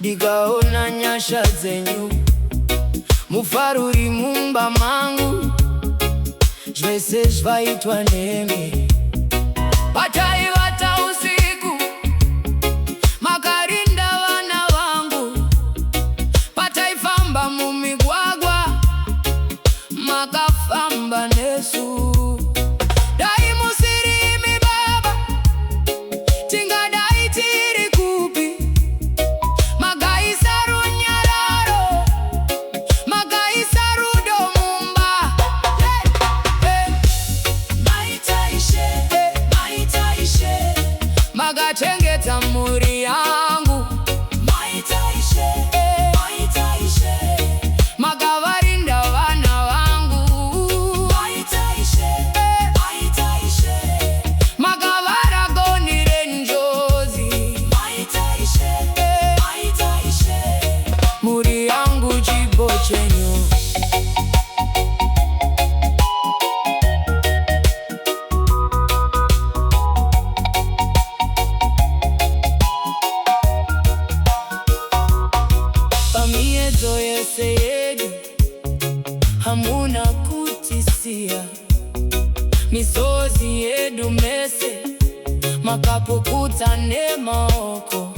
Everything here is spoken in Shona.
Ndikaona nyasha dzenyu mufaruri mumba mangu, zvese zvaitwa nemi. Pataivata usiku makarinda vana vangu, pataifamba mumigwagwa makafamba nesu. Dai musirimi Baba, tingadai tiri kupi? Magaisa runyararo, magaisa rudo mumba. Maitaishe, maitaishe, magachengeta muri yangu. Maitaishe, maitaishe, magavarinda vana vangu. Maitaishe, maitaishe, magavaragonire njozi. Maitaishe, maitaishe, muri yangu chipo chenyu. Pamiedzo yese yedu hamuna kutisia, misozi yedu mese makapukuta ne maoko.